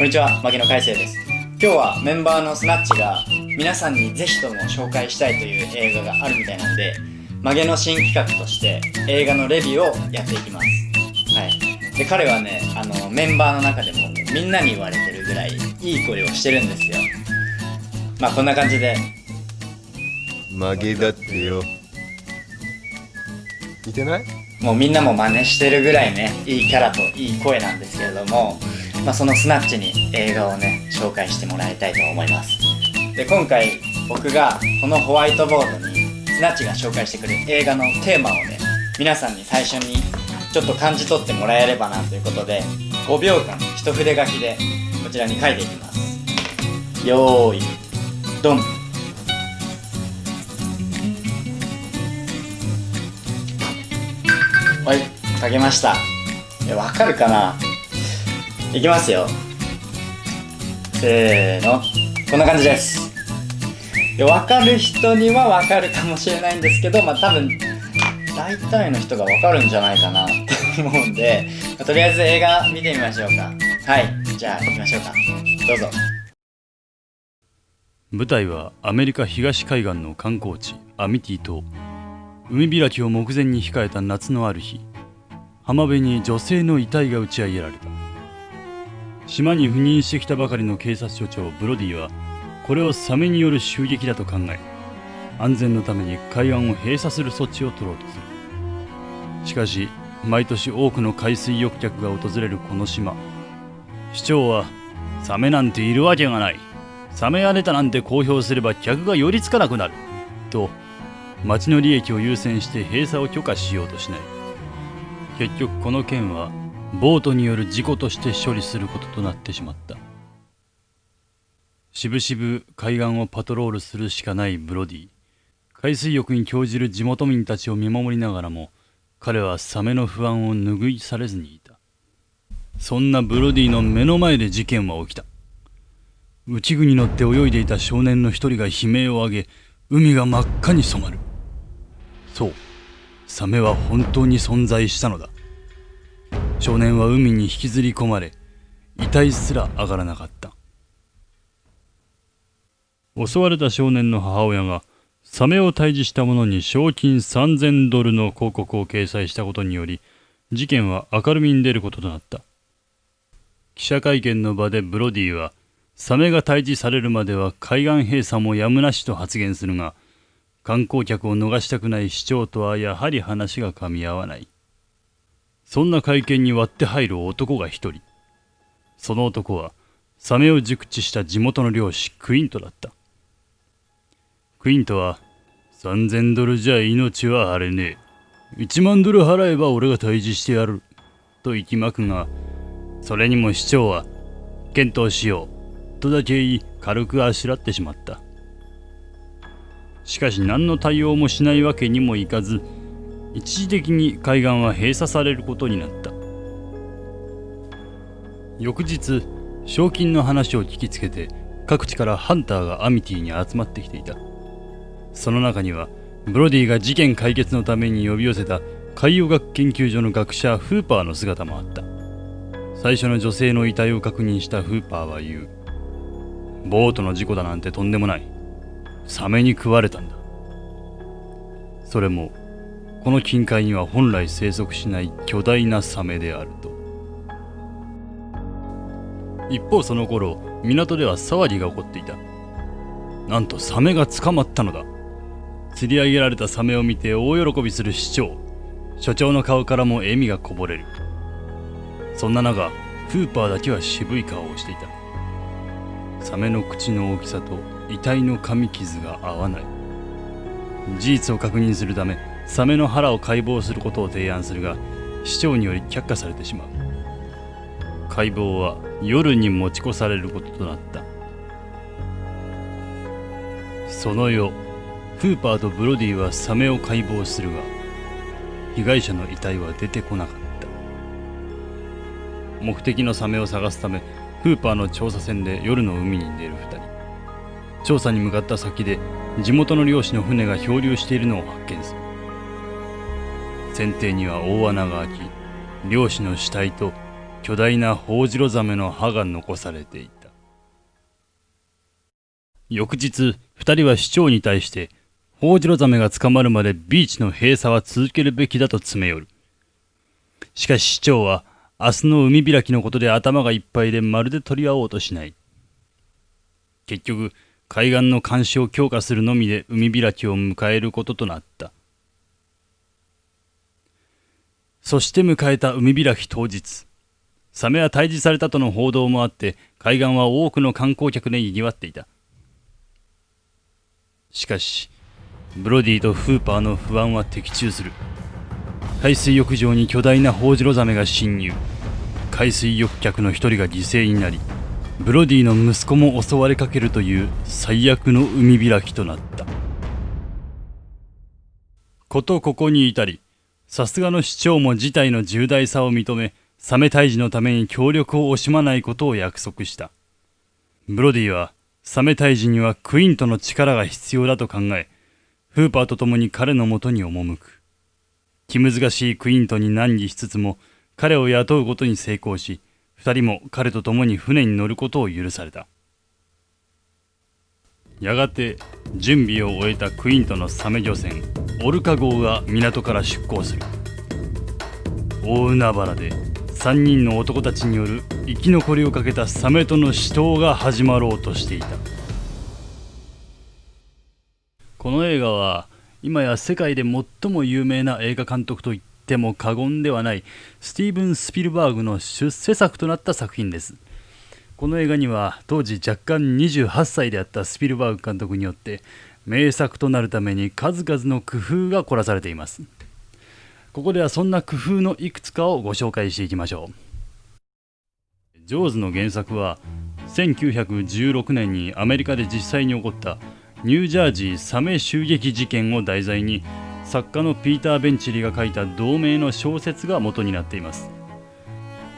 こんにちは、牧野海星です。今日はメンバーのスナッチが皆さんにぜひとも紹介したいという映画があるみたいなんで、曲げの新企画として映画のレビューをやっていきます。はい。で、彼はね、メンバーの中でもみんなに言われてるぐらいいい声をしてるんですよ。まあこんな感じで。曲げだってよ。似てない？もうみんなも真似してるぐらいね、いいキャラといい声なんですけれども、そのスナッチに映画をね、紹介してもらいたいと思います。で、今回僕がこのホワイトボードにスナッチが紹介してくる映画のテーマをね、皆さんに最初にちょっと感じ取ってもらえればなということで、5秒間一筆書きでこちらに書いていきます。よーいドン。はい、書けました。わかるかな？いきますよ。せーの。こんな感じです。わかる人にはわかるかもしれないんですけど、多分大体の人がわかるんじゃないかなって思うんで、とりあえず映画見てみましょうか。はい、じゃあ行きましょうか。どうぞ。舞台はアメリカ東海岸の観光地アミティ島。海開きを目前に控えた夏のある日、浜辺に女性の遺体が打ち上げられた。島に赴任してきたばかりの警察署長ブロディはこれをサメによる襲撃だと考え、安全のために海岸を閉鎖する措置を取ろうとする。しかし毎年多くの海水浴客が訪れるこの島、市長はサメなんているわけがない、サメが出たなんて公表すれば客が寄りつかなくなると町の利益を優先して閉鎖を許可しようとしない。結局この件はボートによる事故として処理することとなってしまった。しぶしぶ海岸をパトロールするしかないブロディ。海水浴に興じる地元民たちを見守りながらも、彼はサメの不安を拭い去れずにいた。そんなブロディの目の前で事件は起きた。浮き具に乗って泳いでいた少年の一人が悲鳴を上げ、海が真っ赤に染まる。そう、サメは本当に存在したのだ。少年は海に引きずり込まれ、遺体すら上がらなかった。襲われた少年の母親がサメを退治した者に賞金$3000の広告を掲載したことにより、事件は明るみに出ることとなった。記者会見の場でブロディは、サメが退治されるまでは海岸閉鎖もやむなしと発言するが、観光客を逃したくない市長とはやはり話が噛み合わない。そんな会見に割って入る男が一人。その男はサメを熟知した地元の漁師クイントだった。クイントは$3000じゃ命は荒れねえ。$10,000払えば俺が退治してやる。と息巻くが、それにも市長は検討しようとだけ言い軽くあしらってしまった。しかし何の対応もしないわけにもいかず、一時的に海岸は閉鎖されることになった。翌日、賞金の話を聞きつけて各地からハンターがアミティに集まってきていた。その中にはブロディが事件解決のために呼び寄せた海洋学研究所の学者フーパーの姿もあった。最初の女性の遺体を確認したフーパーは言う。ボートの事故だなんてとんでもない。サメに食われたんだ。それもこの近海には本来生息しない巨大なサメであると。一方その頃、港では騒ぎが起こっていた。なんとサメが捕まったのだ。釣り上げられたサメを見て大喜びする市長。所長の顔からも笑みがこぼれる。そんな中、フーパーだけは渋い顔をしていた。サメの口の大きさと遺体の噛み傷が合わない。事実を確認するためサメの腹を解剖することを提案するが、市長により却下されてしまう。解剖は夜に持ち越されることとなった。その夜、フーパーとブロディはサメを解剖するが、被害者の遺体は出てこなかった。目的のサメを探すためフーパーの調査船で夜の海に出る2人。調査に向かった先で地元の漁師の船が漂流しているのを発見する。船底には大穴が開き、漁師の死体と巨大なホウジロザメの歯が残されていた。翌日、二人は市長に対して、ホウジロザメが捕まるまでビーチの閉鎖は続けるべきだと詰め寄る。しかし市長は、明日の海開きのことで頭がいっぱいでまるで取り合おうとしない。結局、海岸の監視を強化するのみで海開きを迎えることとなった。そして迎えた海開き当日。サメは退治されたとの報道もあって、海岸は多くの観光客で賑わっていた。しかし、ブロディとフーパーの不安は的中する。海水浴場に巨大なホウジロザメが侵入。海水浴客の一人が犠牲になり、ブロディの息子も襲われかけるという最悪の海開きとなった。ことここに至り、さすがの市長も事態の重大さを認め、サメ退治のために協力を惜しまないことを約束した。ブロディは、サメ退治にはクイントの力が必要だと考え、フーパーと共に彼のもとに赴く。気難しいクイントに難儀しつつも、彼を雇うことに成功し、二人も彼と共に船に乗ることを許された。やがて、準備を終えたクイントのサメ漁船、オルカ号が港から出港する。大海原で、3人の男たちによる生き残りをかけたサメとの死闘が始まろうとしていた。この映画は今や世界で最も有名な映画監督と言っても過言ではないスティーブン・スピルバーグの出世作となった作品です。この映画には当時若干28歳であったスピルバーグ監督によって名作となるために数々の工夫が凝らされています。ここではそんな工夫のいくつかをご紹介していきましょう。ジョーズの原作は1916年にアメリカで実際に起こったニュージャージーサメ襲撃事件を題材に作家のピーター・ベンチリーが書いた同名の小説が元になっています。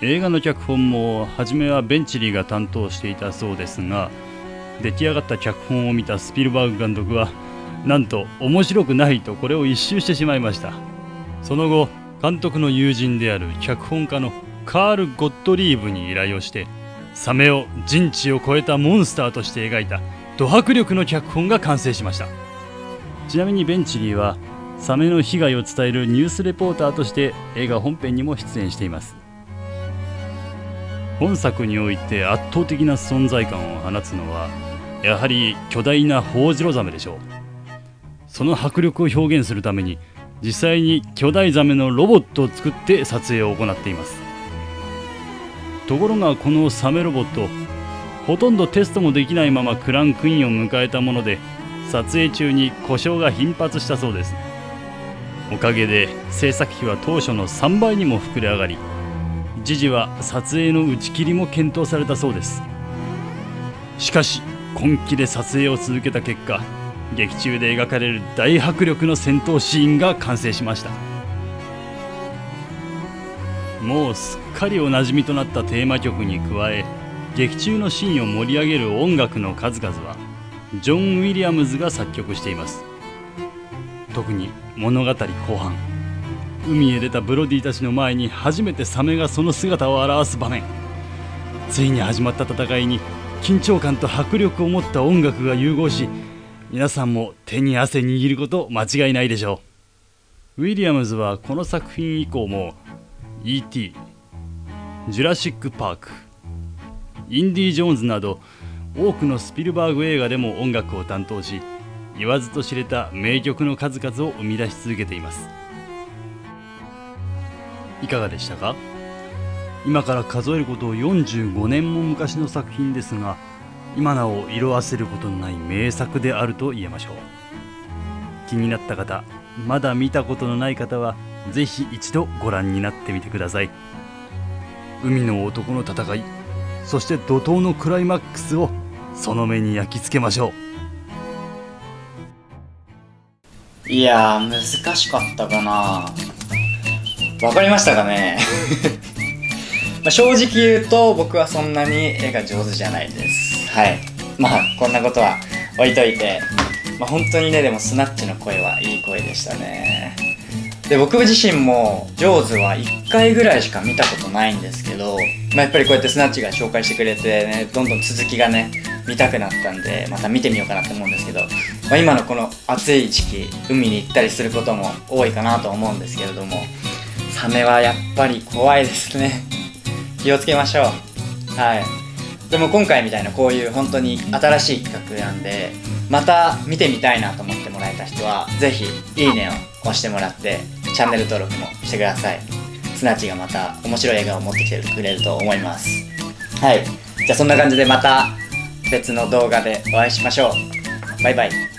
映画の脚本も初めはベンチリーが担当していたそうですが、出来上がった脚本を見たスピルバーグ監督はなんと面白くないとこれを一蹴してしまいました。その後、監督の友人である脚本家のカール・ゴットリーブに依頼をしてサメを人知を超えたモンスターとして描いたド迫力の脚本が完成しました。ちなみにベンチリーはサメの被害を伝えるニュースレポーターとして映画本編にも出演しています。本作において圧倒的な存在感を放つのはやはり巨大なホウジロザメでしょう。その迫力を表現するために実際に巨大ザメのロボットを作って撮影を行っています。ところがこのサメロボット、ほとんどテストもできないままクランクインを迎えたもので、撮影中に故障が頻発したそうです。おかげで制作費は当初の3倍にも膨れ上がり、一時は撮影の打ち切りも検討されたそうです。しかし根気で撮影を続けた結果、劇中で描かれる大迫力の戦闘シーンが完成しました。もうすっかりおなじみとなったテーマ曲に加え、劇中のシーンを盛り上げる音楽の数々はジョン・ウィリアムズが作曲しています。特に物語後半、海へ出たブロディたちの前に初めてサメがその姿を現す場面、ついに始まった戦いに緊張感と迫力を持った音楽が融合し、皆さんも手に汗握ること間違いないでしょう。ウィリアムズはこの作品以降も E.T., ジュラシック・パーク、インディ・ジョーンズなど多くのスピルバーグ映画でも音楽を担当し、言わずと知れた名曲の数々を生み出し続けています。いかがでしたか？今から数えること45年も昔の作品ですが、今なお色あせることのない名作であると言えましょう。気になった方、まだ見たことのない方はぜひ一度ご覧になってみてください。海の男の戦い、そして怒涛のクライマックスをその目に焼き付けましょう。いやー、難しかったかな。わかりましたかね正直言うと僕はそんなに絵が上手じゃないです。はい。こんなことは置いといて、本当にね、でもスナッチの声はいい声でしたね。で僕自身もジョーズは1回ぐらいしか見たことないんですけど、やっぱりこうやってスナッチが紹介してくれてね、どんどん続きがね見たくなったんで、また見てみようかなって思うんですけど、今のこの暑い時期海に行ったりすることも多いかなと思うんですけれども、サメはやっぱり怖いですね。気をつけましょう。はい。でも今回みたいなこういう本当に新しい企画なんで、また見てみたいなと思ってもらえた人はぜひいいねを押してもらってチャンネル登録もしてください。スナッチがまた面白い映画を持ってきてくれると思います。はい。じゃあそんな感じでまた別の動画でお会いしましょう。バイバイ。